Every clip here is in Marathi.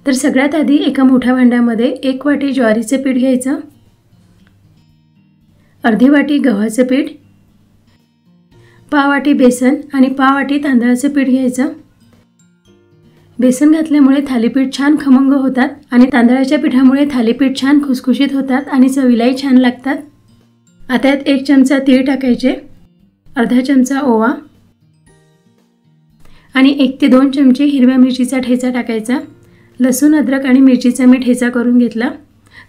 तर सगळ्यात आधी एका मोठ्या भांड्यामध्ये 1 वाटी ज्वारीचे पीठ घ्यायचं, अर्धी वाटी गव्हाचे पीठ, पाव वाटी बेसन आणि पाव वाटी तांदळाचे पीठ घ्यायचं। बेसन घातल्यामुळे थालीपीठ छान खमंग होतात आणि तांदळाच्या पिठामुळे थालीपीठ छान खुसखुशीत होतात आणि चवीलाही छान लागतात। आता यात 1 चमचा तीळ टाकायचे, अर्धा चमचा ओवा आणि 1 ते 2 चमचे हिरव्या मिरचीचा ठेचा टाकायचा। लसूण, अद्रक आणि मिरचीचा मी ठेचा करून घेतला।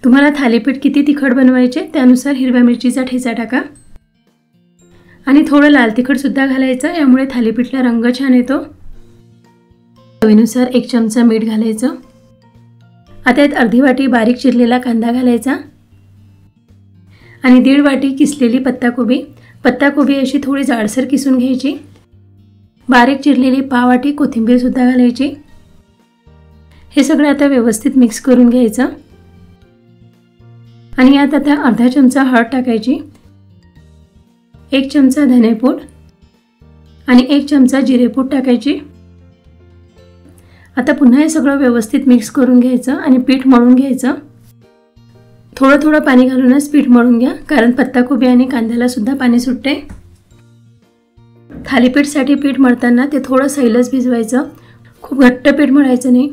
तुम्हाला थालीपीठ किती तिखट बनवायचे त्यानुसार हिरव्या मिरचीचा ठेचा टाका आणि थोडं लाल तिखट सुद्धा घालायचं, यामुळे थालीपीठला रंग छान येतो। चवीनुसार 1 चमचा मीठ घालायचं। आता यात अर्धी वाटी बारीक चिरलेला कांदा घालायचा आणि 1.5 वाटी किसलेली पत्ताकोबी। पत्ताकोबी अशी थोडी जाडसर किसून घ्यायची। बारीक चिरलेली पाव वाटी कोथिंबीर सुद्धा घालायची। हे सगळं आता व्यवस्थित मिक्स करून घ्यायचं आणि यात आता अर्धा चमचा हळद टाकायची, 1 चमचा धनेपूड आणि 1 चमचा जिरेपूड टाकायची। आता पुन्हा हे सगळं व्यवस्थित मिक्स करून घ्यायचं आणि पीठ मळून घ्यायचं। थोडं थोडं पाणी घालूनच पीठ मळून घ्या, कारण पत्ताकोबी आणि कांद्याला सुद्धा पाणी सुटते। थालीपीठसाठी पीठ मळताना ते थोडं सैलच भिजवायचं, खूप घट्ट पीठ मळायचं नाही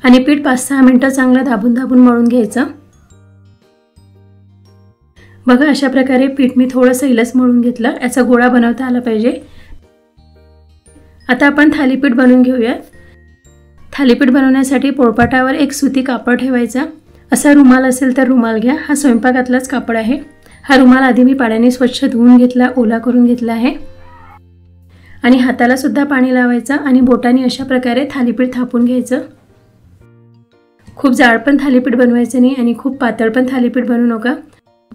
आणि पीठ 5-6 मिनिटं चांगलं दाबून दाबून मळून घ्यायचं। बघा, अशा प्रकारे पीठ मी थोडं सैलच मळून घेतलं, याचा गोळा बनवता आला पाहिजे। आता आपण थालीपीठ बनवून घेऊया। थालीपीठ बनवण्यासाठी पोळपाटावर एक सुती कापड ठेवायचा, असा रुमाल असेल तर रुमाल घ्या, हा स्वयंपाकातलाच कापड आहे। हा रुमाल आधी मी पाण्याने स्वच्छ धुवून घेतला, ओला करून घेतला आहे आणि हाताला सुद्धा पाणी लावायचं आणि बोटाने अशा प्रकारे थालीपीठ थापून घ्यायचं। खूप जाड पण थालीपीठ बनवायचं नाही आणि खूप पातळ पण थालीपीठ बनवू नका।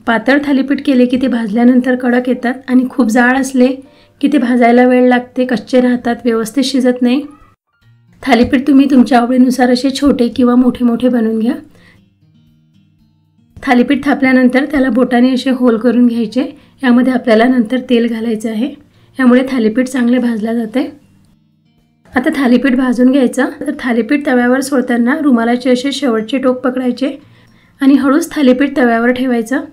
पातळ थालीपीठ केले की ते भाजल्यानंतर कडक येतात आणि खूप जाड असले की ते भाजायला वेळ लागते, कच्चे राहतात, व्यवस्थित शिजत नाही। थालीपीठ तुम्ही तुमच्या आवडीनुसार असे छोटे किंवा मोठे मोठे बनवून घ्या। थालीपीठ थापल्यानंतर त्याला बोटाने असे होल करून घ्यायचे, यामध्ये आपल्याला नंतर तेल घालायचं आहे, यामुळे थालीपीठ चांगले भाजले जाते। आता थालीपीठ भाजून घ्यायचं। तर थालीपीठ तव्यावर सोडताना रुमालाचे असे शेवटचे टोक पकडायचे आणि हळूच थालीपीठ तव्यावर ठेवायचं।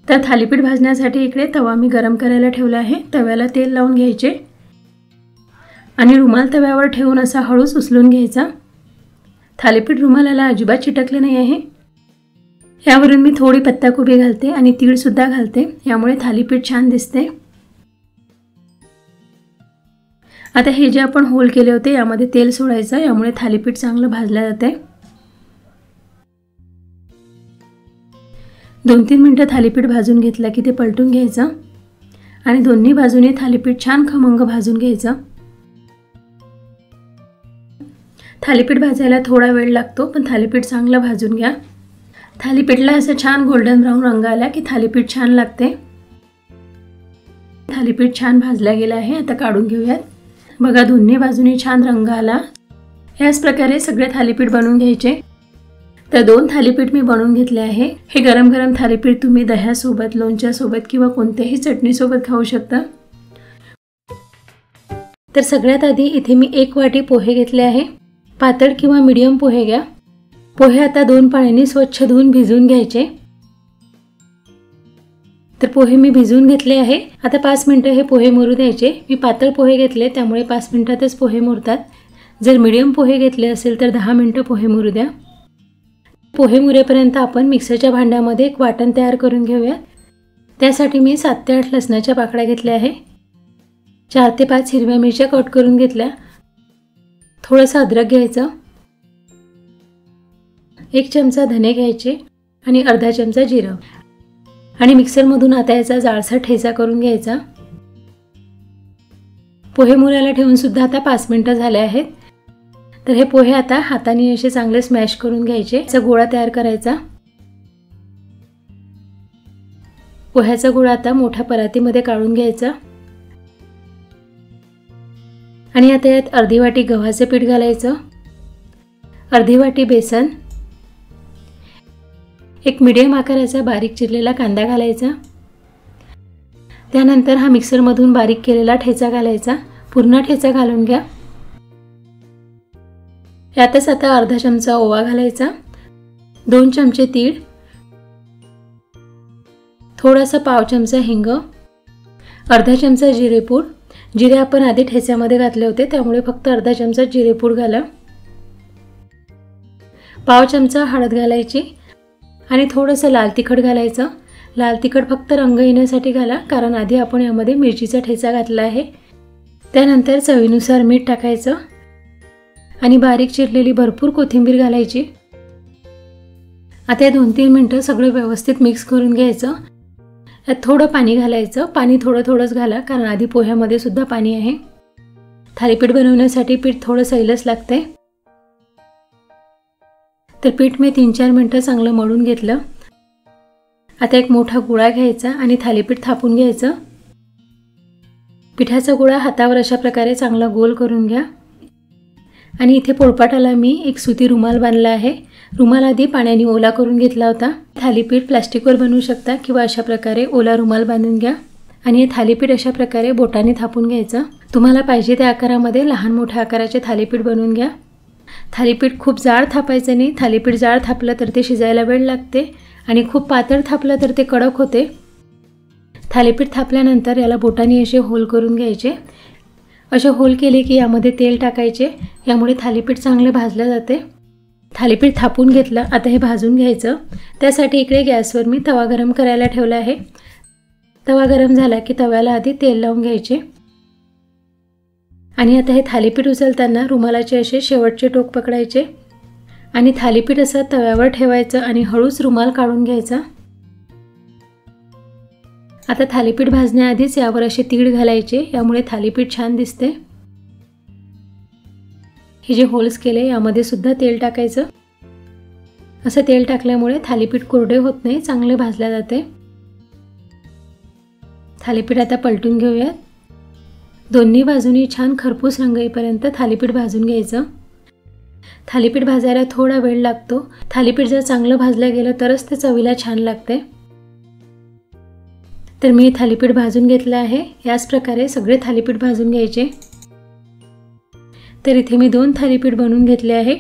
तर थालीपीठ भाजण्यासाठी इकडे तवा मी गरम करायला ठेवला आहे, तव्याला तेल लावून घ्यायचे आणि रुमाल तव्यावर ठेवून असा हळूच उचलून घ्यायचा। थालीपीठ रुमालाला अजिबात चिटकले नाही आहे। यावरून मी थोडी पत्ताकोबी घालते आणि तीळ सुद्धा घालते, यामुळे थालीपीठ छान दिसते। आता हे जे आपण होल केले होते यामध्ये तेल सोडायचं, यामुळे थालीपीठ चांगलं भाजले जाते। 2-3 मिनिटं थालीपीठ भाजून घेतलं की ते पलटून घ्यायचं आणि दोन्ही बाजूने थालीपीठ छान खमंग भाजून घ्यायचं। थालीपीठ भाजायला थोडा वेळ लागतो, पण थालीपीठ चांगलं भाजून घ्या। थालीपीठला असं छान गोल्डन ब्राऊन रंग आला की थालीपीठ छान लागते। थालीपीठ छान भाजला गेला आहे, आता काढून घेऊयात। बघा, दोन्ही बाजूनी छान रंग आला। याच प्रकारे सगळे थालीपीठ बनवून घ्यायचे। तर 2 थालीपीठ मी बनवून घेतले आहे। हे गरम गरम थालीपीठ तुम्ही दह्यासोबत, लोणच्यासोबत किंवा कोणत्याही चटणीसोबत खाऊ शकता। तर सगळ्यात आधी इथे मी 1 वाटी पोहे घेतले आहे। पातळ किंवा मीडियम पोहे घ्या। पोहे आता 2 पाण्याने स्वच्छ धुवून भिजवून घ्यायचे। तर पोहे मी भिजवून घेतले आहे। आता 5 मिनिटं हे पोहे मुरू द्यायचे। मी पातळ पोहे घेतले त्यामुळे 5 मिनिटातच पोहे मुरतात। जर मीडियम पोहे घेतले असेल तर 10 मिनिटं पोहे मुरू द्या। पोहे मुरेपर्यंत आपण मिक्सरच्या भांड्यामध्ये एक वाटण तयार करून घेऊया। त्यासाठी मी 7 ते 8 लसणाच्या पाकळ्या घेतल्या आहे। 4 ते 5 हिरव्या मिरच्या कट करून घेतल्या। थोडंसं अद्रक घ्यायचं, 1 चमचा धने घ्यायचे आणि अर्धा चमचा जिरं आणि मिक्सरमधून आता याचा जाडसर ठेचा करून घ्यायचा। पोहे मुरायला ठेवून सुद्धा आता 5 मिनिटं झाले आहेत। तर हे पोहे आता हाताने असे चांगले स्मॅश करून घ्यायचे, याचा गोळा तयार करायचा। पोह्याचा गोळा आता मोठ्या परातीमध्ये काढून घ्यायचा आणि आता यात अर्धी वाटी गव्हाचे पीठ घालायचं, अर्धी वाटी बेसन, एक मीडियम आकाराचा बारीक चिरलेला कांदा घालायचा। त्यानंतर हा मिक्सरमधून बारीक केलेला ठेचा घालायचा। पूर्ण ठेचा घालून घ्या। यातच आता अर्धा चमचा ओवा घालायचा, 2 चमचे तीळ, थोडासा पाव चमचा हिंग, अर्धा चमचा जिरेपूड। जिरे आपण आधी ठेच्यामध्ये घातले होते त्यामुळे फक्त अर्धा चमचा जिरेपूड घाला। पाव चमचा हळद घालायची आणि थोडंसं लाल तिखट घालायचं। लाल तिखट फक्त रंग येण्यासाठी घाला, कारण आधी आपण यामध्ये मिरचीचा ठेचा घातला आहे। त्यानंतर चवीनुसार मीठ टाकायचं आणि बारीक चिरलेली भरपूर कोथिंबीर घालायची। आता 2-3 मिनिटं सगळं व्यवस्थित मिक्स करून घ्यायचं। यात थोडं पाणी घालायचं, पाणी थोडंच घाला, कारण आधी पोह्यामध्ये सुद्धा पाणी आहे। थालीपीठ बनवण्यासाठी पीठ थोडं सैलच लागते। तर पीठ मी 3-4 मिनिटं चांगलं मळून घेतलं। आता एक मोठा गोळा घ्यायचा आणि थालीपीठ थापून घ्यायचं। पिठाचा गोळा हातावर अशा प्रकारे चांगला गोल करून घ्या आणि इथे पोळपाटाला मी एक सुती रुमाल बांधला आहे। रुमाल आधी पाण्याने ओला करून घेतला होता। थालीपीठ प्लास्टिकवर बनवू शकता किंवा अशा प्रकारे ओला रुमाल बांधून घ्या आणि हे थालीपीठ अशा प्रकारे बोटाने थापून घ्यायचं। तुम्हाला पाहिजे त्या आकारामध्ये लहान मोठ्या आकाराचे थालीपीठ बनवून घ्या। थालीपीठ खूप जाड थापायचं नाही, थालीपीठ जाड थापलं तर ते शिजायला वेळ लागते आणि खूप पातळ थापलं तर ते कडक होते। थालीपीठ थापल्यानंतर याला बोटाने असे होल करून घ्यायचे। असे होल केले की यामध्ये तेल टाकायचे, यामुळे थालीपीठ चांगले भाजले जाते। थालीपीठ थापून घेतलं, आता हे भाजून घ्यायचं। त्यासाठी इकडे गॅसवर मी तवा गरम करायला ठेवला आहे। तवा गरम झाला की तव्याला आधी तेल लावून घ्यायचे आणि आता हे थालीपीठ उचलताना रुमालाचे असे शेवटचे टोक पकडायचे आणि थालीपीठ असं तव्यावर ठेवायचं आणि हळूच रुमाल काढून घ्यायचा। आता थालीपीठ भाजण्याआधीच यावर असे तीळ घालायचे, यामुळे थालीपीठ छान दिसते। हे जे होल्स केले यामध्ये सुद्धा तेल टाकायचं। असं तेल टाकल्यामुळे थालीपीठ कोरडे होत नाही, चांगले भाजले जाते। थालीपीठ आता पलटून घेऊयात। दोन्ही बाजूनी छान खरपूस रंग येईपर्यंत थालीपीठ भाजून घ्यायचं। थालीपीठ भाजायला थोडा वेळ लागतो। थालीपीठ जर चांगलं भाजलं गेलं तरच ते चवीला छान लागते। तर मी थालीपीठ भाजून घेतलं आहे। याच प्रकारे सगळे थालीपीठ भाजून घ्यायचे। तर इथे मी 2 थालीपीठ बनवून घेतले आहे।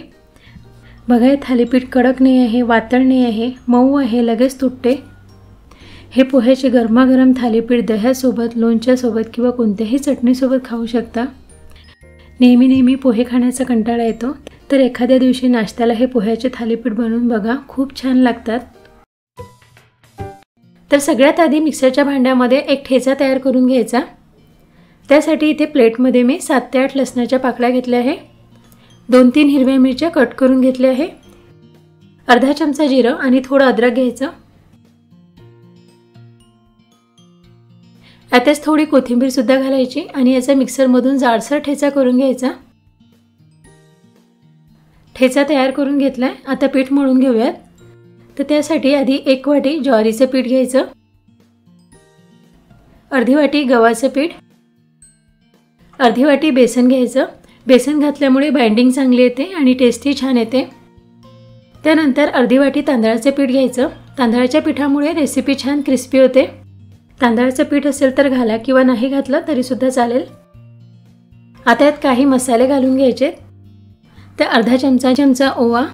बघा, हे थालीपीठ कडक नाही आहे, वातळ नाही आहे, मऊ आहे, लगेच तुटते। हे पोह्याचे गरमागरम थालीपीठ दह्यासोबत, लोणच्यासोबत किंवा कोणत्याही चटणीसोबत खाऊ शकता। नेहमी पोहे खाण्याचा कंटाळा येतो, तर एखाद्या दिवशी नाश्त्याला हे पोह्याचे थालीपीठ बनवून बघा, खूप छान लागतात। तर सगळ्यात आधी मिक्सरच्या भांड्यामध्ये एक ठेचा तयार करून घ्यायचा। त्यासाठी इथे प्लेटमध्ये मी 7 ते 8 लसणाच्या पाकळ्या घेतल्या आहे, 2-3 हिरव्या मिरच्या कट करून घेतल्या आहे, अर्धा चमचा जिरं आणि थोडं अद्रक घ्यायचं। यातच थोडी कोथिंबीर सुद्धा घालायची आणि याचा मिक्सरमधून जाडसर ठेचा करून घ्यायचा। ठेचा तयार करून घेतलाय, आता पीठ मळून घेऊयात। तर त्यासाठी आधी 1 वाटी ज्वारीचं पीठ घ्यायचं, अर्धी वाटी गव्हाचं पीठ, अर्धी वाटी बेसन घ्यायचं। बेसन घातल्यामुळे बाइंडिंग चांगली येते आणि टेस्टी छान येते। त्यानंतर अर्धी वाटी तांदळाचं पीठ घ्यायचं। तांदळाच्या पिठामुळे रेसिपी छान क्रिस्पी होते। तांदळाचं पीठ असेल तर घाला किंवा नाही घातलं तरी सुद्धा चालेल। आता यात काही मसाले घालून घ्यायचे। तर अर्धा चमचा ओवा,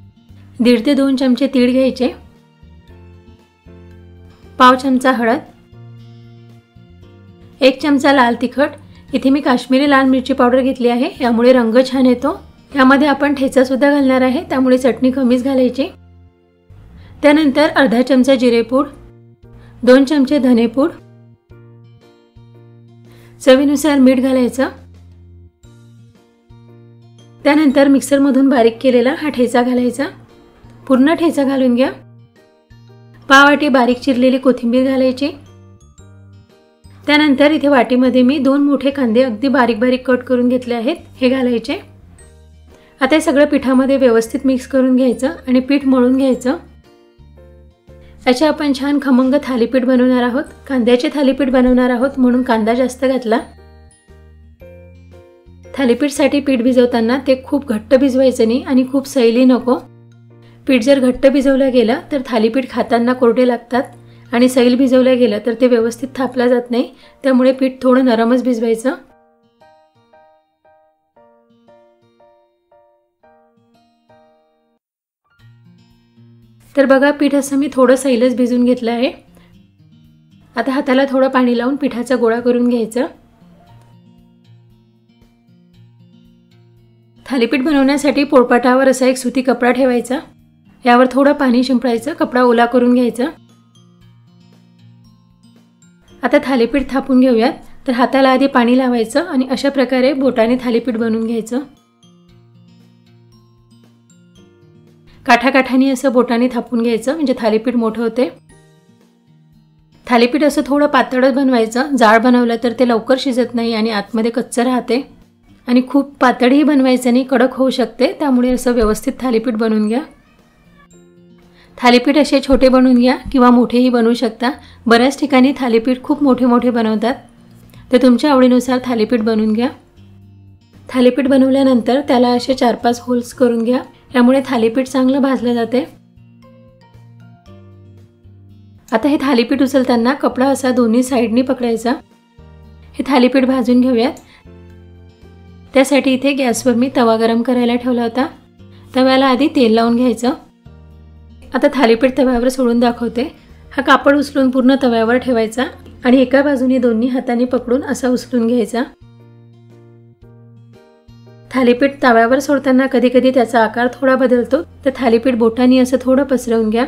1.5 ते 2 चमचे तीळ घ्यायचे, पाव चमचा हळद, 1 चमचा लाल तिखट। इथे मी काश्मीरी लाल मिरची पावडर घेतली आहे, यामुळे रंग छान येतो। यामध्ये आपण ठेचा सुद्धा घालणार आहे, त्यामुळे चटणी कमीच घालायची। त्यानंतर अर्धा चमचा जिरेपूड, 2 चमचे धनेपूड, चवीनुसार मीठ घालायचं। त्यानंतर मिक्सरमधून बारीक केलेला हा ठेचा घालायचा, पूर्ण ठेचा घालून घ्या। पाव वाटी बारीक चिरलेली कोथिंबीर घालायची। त्यानंतर इथे वाटीमध्ये मी 2 मोठे कांदे अगदी बारीक कट करून घेतले आहेत, हे घालायचे। आता हे सगळं पिठामध्ये व्यवस्थित मिक्स करून घ्यायचं आणि पीठ मळून घ्यायचं। याचे आपण छान खमंग थालीपीठ बनवणार आहोत। कांद्याचे थालीपीठ बनवणार आहोत म्हणून कांदा जास्त घातला। थालीपीठसाठी पीठ भिजवताना ते खूप घट्ट भिजवायचं नाही आणि खूप सैली नको। पीठ जर घट्ट भिजवलं गेलं तर थालीपीठ खाताना कोरडे लागतात आणि सैल भिजवलं गेलं तर ते व्यवस्थित थापलं जात नाही, त्यामुळे पीठ थोडं नरमच भिजवायचं। तर बघा पीठ असं मी थोडं सैलच भिजून घेतलं आहे। आता हाताला थोडं पाणी लावून पिठाचा गोळा करून घ्यायचा। थालीपीठ बनवण्यासाठी पोळपाटावर असा एक सुती कपडा ठेवायचा, यावर थोडं पाणी शिंपडायचं, कपडा ओला करून घ्यायचा। आता थालीपीठ थापून घेऊयात। तर हाताला आधी पाणी लावायचं आणि अशा प्रकारे बोटाने थालीपीठ बनवून घ्यायचं। काठाकाठाने असं बोटाने थापून घ्यायचं म्हणजे थालीपीठ मोठं होते। थालीपीठ असं थोडं पातळच बनवायचं, जाड बनवलं तर ते लवकर शिजत नाही आणि आतमध्ये कच्चं राहते। आणि खूप पातळही बनवायचं नाही, कडक होऊ शकते, त्यामुळे असं व्यवस्थित थालीपीठ बनवून घ्या। थालीपीठ असे छोटे बनवून घ्या किंवा मोठेही बनवू शकता। बऱ्याच ठिकाणी थालीपीठ खूप मोठे मोठे बनवतात, तर तुमच्या आवडीनुसार थालीपीठ बनवून घ्या। थालीपीठ बनवल्यानंतर त्याला असे 4-5 होल्स करून घ्या, यामुळे थालीपीठ चांगलं भाजलं जाते। आता हे थालीपीठ उचलताना कपडा असा दोन्ही साइडनी पकडायचा। हे थालीपीठ भाजून घेऊयात। त्यासाठी इथे गॅसवर मी तवा गरम करायला ठेवला होता। तव्याला आधी तेल लावून घ्यायचं। आता थालीपीठ तव्यावर सोडून दाखवते। हा कापड उचलून पूर्ण तव्यावर ठेवायचा आणि एका बाजूने दोन्ही हातांनी पकडून असा उचलून घ्यायचा। थालीपीठ तव्यावर सोडताना कधी कधी त्याचा आकार थोडा बदलतो, तर थालीपीठ बोटांनी असं थोडं पसरवून घ्या।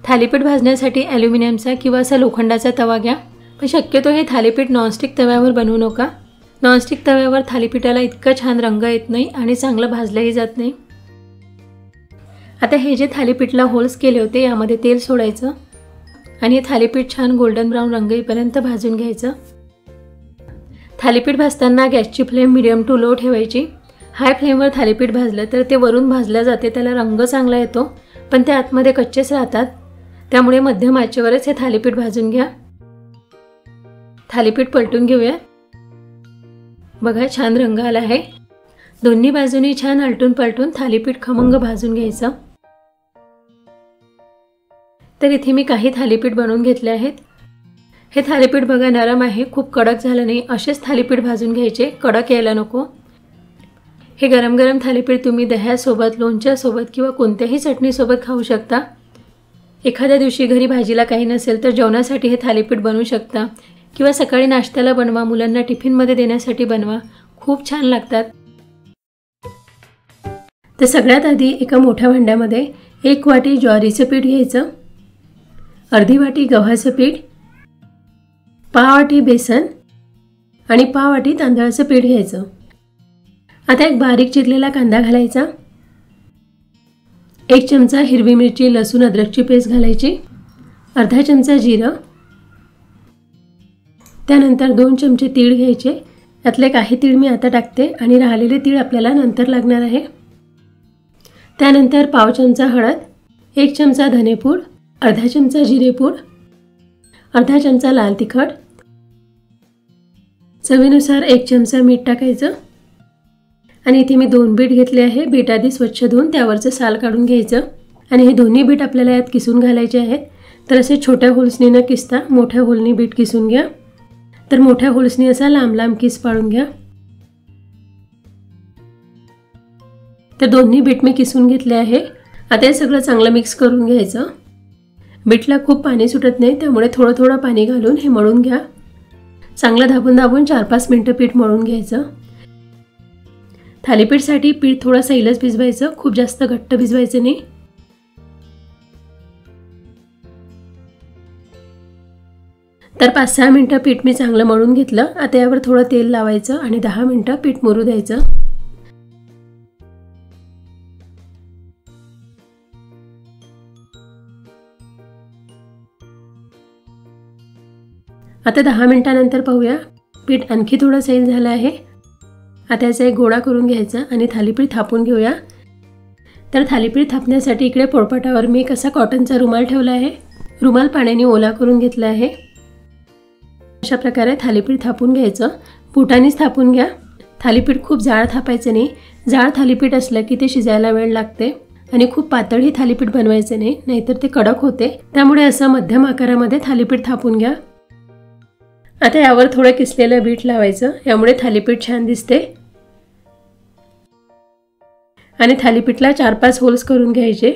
थालीपीठ भाजण्यासाठी ॲल्युमिनियमचा किंवा असा लोखंडाचा तवा घ्या, पण शक्यतो हे थालीपीठ नॉनस्टिक तव्यावर बनवू नका। नॉनस्टिक तव्यावर थालीपीठाला इतका छान रंग येत नाही आणि चांगलं भाजलंही जात नाही। आता हे जे थालीपीठला होल्स केले होते यामध्ये तेल सोडायचं आणि हे थालीपीठ छान गोल्डन ब्राऊन रंग येईपर्यंत भाजून घ्यायचं। थालीपीठ भाजताना गॅसची फ्लेम मीडियम टू लो ठेवायची। हाय फ्लेमवर थालीपीठ भाजलं तर ते वरून भाजलं जाते, त्याला रंग चांगला येतो, पण ते आतमध्ये कच्चेच राहतात, त्यामुळे मध्यम आचेवरच हे थालीपीठ भाजून घ्या। थालीपीठ पलटून घेऊया। बघा छान रंग आला आहे। दोन्ही बाजूनी छान आलटून पलटून थालीपीठ खमंग भाजून घ्यायचं। तर इथे मी काही थालीपीठ बनवून घेतले आहेत। हे थालीपीठ बघा नरम आहे, खूप कडक झालं नाही, असेच थालीपीठ भाजून घ्यायचे, कडक यायला नको। हे गरम गरम थालीपीठ तुम्ही दह्यासोबत, लोणच्यासोबत किंवा कोणत्याही चटणीसोबत खाऊ शकता। एखाद्या दिवशी घरी भाजीला काही नसेल तर जेवणासाठी हे थालीपीठ बनवू शकता किंवा सकाळी नाश्त्याला बनवा, मुलांना टिफिनमध्ये देण्यासाठी बनवा, खूप छान लागतात। तर सगळ्यात आधी एका मोठ्या भांड्यामध्ये 1 वाटी ज्वारीचं पीठ घ्यायचं, अर्धी वाटी गव्हाचं पीठ, पाव वाटी बेसन आणि पाव वाटी तांदळाचं पीठ घ्यायचं। आता एक बारीक चिरलेला कांदा घालायचा, 1 चमचा हिरवी मिरची, लसूण अद्रकची पेस्ट घालायची, अर्धा चमचा जिरं, त्यानंतर 2 चमचे तीळ घ्यायचे। यातले काही तीळ मी आता टाकते आणि राहिलेले तीळ आपल्याला नंतर लागणार आहे। त्यानंतर पाव चमचा हळद, 1 चमचा धनेपूड, अर्धा चमचा जिरेपूड, अर्धा चमचा लाल तिखट, चवीनुसार 1 चमचा मीठ टाकायचं। आणि इथे मी 2 बीट घेतले आहे। बीट आधी स्वच्छ धुवून त्यावरचं साल काढून घ्यायचं आणि हे दोन्ही बीट आपल्याला यात किसून घालायचे आहेत। तर असे छोट्या होल्सनी न किसता मोठ्या होलनी बीट किसून घ्या। तर मोठ्या होल्सनी असा लांब लांब किस पाडून घ्या। तर दोन्ही बीट मी किसून घेतले आहे। आता हे सगळं चांगलं मिक्स करून घ्यायचं। बीटला खूप पाणी सुटत नाही, त्यामुळे थोडं थोडं पाणी घालून हे मळून घ्या। चांगलं दाबून दाबून 4-5 मिनिटं पीठ मळून घ्यायचं। थालीपीठसाठी पीठ थोडं सैलच भिजवायचं, खूप जास्त घट्ट भिजवायचं नाही। तर 5-6 मिनिटं पीठ मी चांगलं मळून घेतलं। आता यावर थोडं तेल लावायचं आणि 10 मिनिटं पीठ मुरू द्यायचं। आता 10 मिनिटांनंतर पाहूया, पीठ आणखी थोडं सैल झालं आहे। आता याचा एक गोळा करून घ्यायचा आणि थालीपीठ थापून घेऊया। तर थालीपीठ थापण्यासाठी इकडे पोळपाटावर मी एक असा कॉटनचा रुमाल ठेवला आहे। रुमाल पाण्याने ओला करून घेतला आहे। अशा प्रकारे थालीपीठ थापून घ्यायचं, बोटांनीच थापून घ्या। थालीपीठ खूप जाड थापायचं नाही, जाड थालीपीठ असलं की ते शिजायला वेळ लागते आणि खूप पातळही थालीपीठ बनवायचं नाही, नाहीतर ते कडक होते। त्यामुळे असं मध्यम आकारामध्ये थालीपीठ थापून घ्या। आता यावर थोडं किसलेलं बीट लावायचं, यामुळे थालीपीठ छान दिसते। आणि थालीपीठला 4-5 होल्स करून घ्यायचे।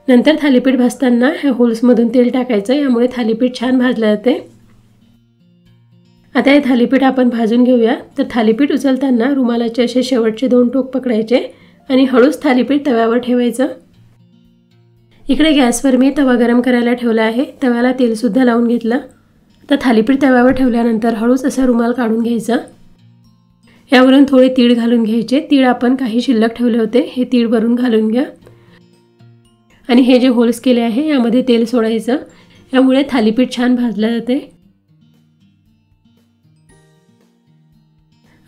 नंतर थालीपीठ भाजताना ह्या होल्समधून तेल टाकायचं, यामुळे थालीपीठ छान भाजलं जाते। आता हे थालीपीठ आपण भाजून घेऊया। तर थालीपीठ उचलताना रुमालाचे असे शेवटचे 2 टोक पकडायचे आणि हळूच थालीपीठ तव्यावर ठेवायचं। इकडे गॅसवर मी तवा गरम करायला ठेवला आहे। तव्याला तेल सुद्धा लावून घेतलं। आता थालीपीठ तव्यावर ठेवल्यानंतर हळूच असा रुमाल काढून घ्यायचा। यावरून थोडे तीळ घालून घ्यायचे। तीळ आपण काही शिल्लक ठेवले होते, हे तीळ भरून घालून घ्या आणि हे जे होल्स केले आहे यामध्ये तेल सोडायचं, यामुळे थालीपीठ छान भाजलं जाते।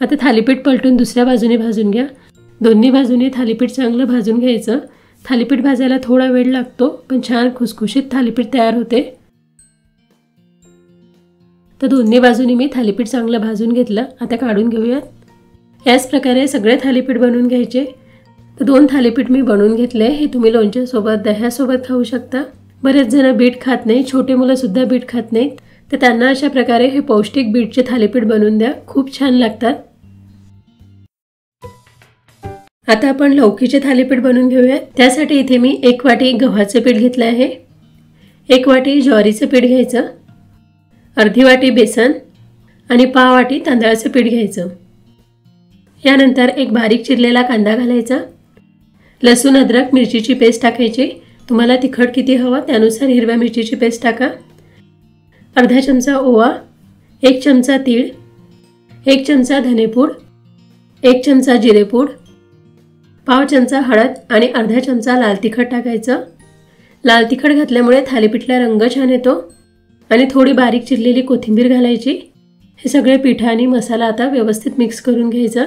आता थालीपीठ पलटून दुसऱ्या बाजूने भाजून घ्या। दोन्ही बाजूने थालीपीठ चांगलं भाजून घ्यायचं। थालीपीठ भाजायला थोडा वेळ लागतो, पण छान खुसखुशीत थालीपीठ तयार होते। तर दोन्ही बाजूने मी थालीपीठ चांगलं भाजून घेतलं। आता काढून घेऊयात। याच प्रकारे सगळे थालीपीठ बनवून घ्यायचे। तर 2 थालीपीठ मी बनवून घेतले। हे तुम्ही लोणच्यासोबत दह्यासोबत खाऊ शकता। बरेच जण बीट खात नाही, छोटे मुलं सुद्धा बीट खात नाहीत, तर त्यांना अशा प्रकारे हे पौष्टिक बीटचे थालीपीठ बनवून द्या, खूप छान लागतात। आता आपण लौकीचे थालीपीठ बनवून घेऊया। त्यासाठी इथे मी 1 वाटी गव्हाचे पीठ घेतले आहे, 1 वाटी ज्वारीचे पीठ घ्यायचं, अर्धी वाटी बेसन आणि पाव वाटी तांदळाचं पीठ घ्यायचं। यानंतर एक बारीक चिरलेला कांदा घालायचा, लसूण अद्रक मिरचीची पेस्ट टाकायची। तुम्हाला तिखट किती हवं त्यानुसार हिरव्या मिरचीची पेस्ट टाका। अर्धा चमचा ओवा, 1 चमचा तीळ, 1 चमचा धनेपूड, 1 चमचा जिरेपूड, पाव चमचा हळद आणि अर्धा चमचा लाल तिखट टाकायचं। लाल तिखट घातल्यामुळे थालीपीठला रंग छान येतो आणि थोडी बारीक चिरलेली कोथिंबीर घालायची। हे सगळे पीठ आणि मसाला आता व्यवस्थित मिक्स करून घ्यायचा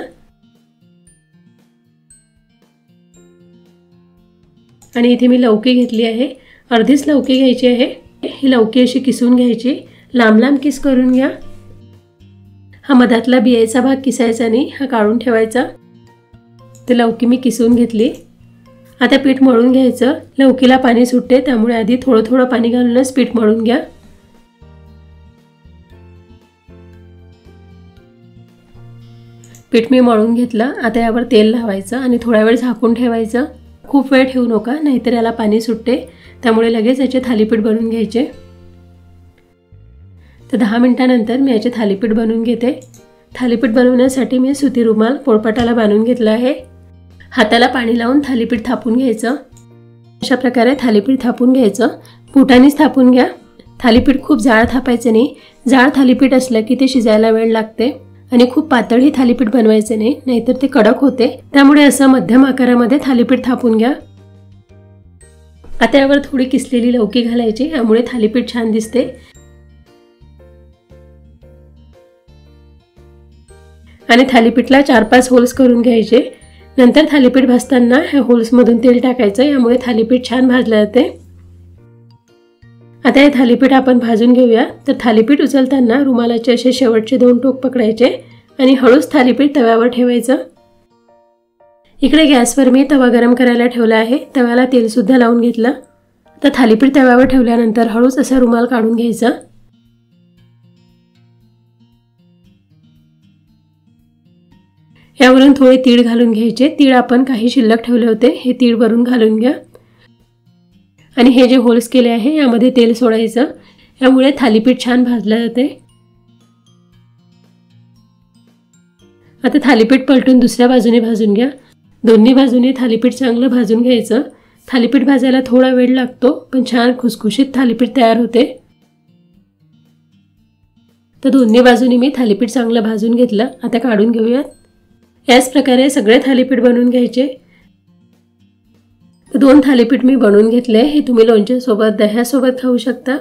आणि इथे मी लौकी घेतली आहे, अर्धीच लौकी घ्यायची आहे। ही लौकी अशी किसून घ्यायची, लांब लांब किस करून घ्या। हा मधातला बियाचा भाग किसायचा नाही, हा काढून ठेवायचा। तर लौकी मी किसून घेतली। आता पीठ मळून घ्यायचं। लौकीला पाणी सुटते, त्यामुळे आधी थोडं थोडं पाणी घालूनच पीठ मळून घ्या। पीठ मी मळून घेतलं। आता यावर तेल लावायचं आणि थोडा वेळ झाकून ठेवायचं। खूप वेळ ठेवू नका, नाहीतर याला पाणी सुटते, त्यामुळे लगेच याचे थालीपीठ बनवून घ्यायचे। तर 10 मिनिटांनंतर मी याचे थालीपीठ बनवून घेते। थालीपीठ बनवण्यासाठी मी सुती रुमाल पोळपाटाला बांधून घेतला आहे। हाताला पाणी लावून थालीपीठ थापून घ्यायचं। अशा प्रकारे थालीपीठ थापून घ्यायचं, बोटांनीच थापून घ्या। थालीपीठ खूप जाड थापायचे नाही, जाड थालीपीठ असलं की ते शिजायला वेळ लागते आणि खूप पातळही थालीपीठ बनवायचे नाही, नाहीतर ते कडक होते। त्यामुळे असं मध्यम आकारामध्ये थालीपीठ थापून घ्या। आता यावर थोडी किसलेली लौकी घालायची, यामुळे थालीपीठ छान दिसते। आणि थालीपीठला 4-5 होल्स करून घ्यायचे। नंतर थालीपीठ भाजताना ह्या होल्समधून तेल टाकायचं, यामुळे थालीपीठ छान भाजलं जाते। आता हे थालीपीठ आपण भाजून घेऊया। तर थालीपीठ उचलताना रुमालाचे असे शेवटचे 2 टोक पकडायचे आणि हळूच थालीपीठ तव्यावर ठेवायचं। इकडे गॅसवर मी तवा गरम करायला ठेवला आहे। तव्याला तेल सुद्धा लावून घेतलं। तर थालीपीठ तव्यावर ठेवल्यानंतर हळूच असा रुमाल काढून घ्यायचा। यावरून थोडे तीळ घालून घ्यायचे। तीळ आपण काही शिल्लक ठेवले होते, हे तीळ भरून घालून घ्या आणि हे जे होल्स केले आहे यामध्ये तेल सोडायचं, यामुळे थालीपीठ छान भाजलं जाते। आता थालीपीठ पलटून दुसऱ्या बाजूने भाजून घ्या। दोन्ही बाजूने थालीपीठ चांगलं भाजून घ्यायचं। थालीपीठ भाजायला थोडा वेळ लागतो, पण छान खुसखुशीत थालीपीठ तयार होते। तर दोन्ही बाजूने मी थालीपीठ चांगलं भाजून घेतलं। आता काढून घेऊयात। याच प्रकारे सगळे थालीपीठ बनवून घ्यायचे। 2 थालीपीठ मी बनवून घेतले। हे तुम्ही लोणच्यासोबत दह्यासोबत खाऊ शकता।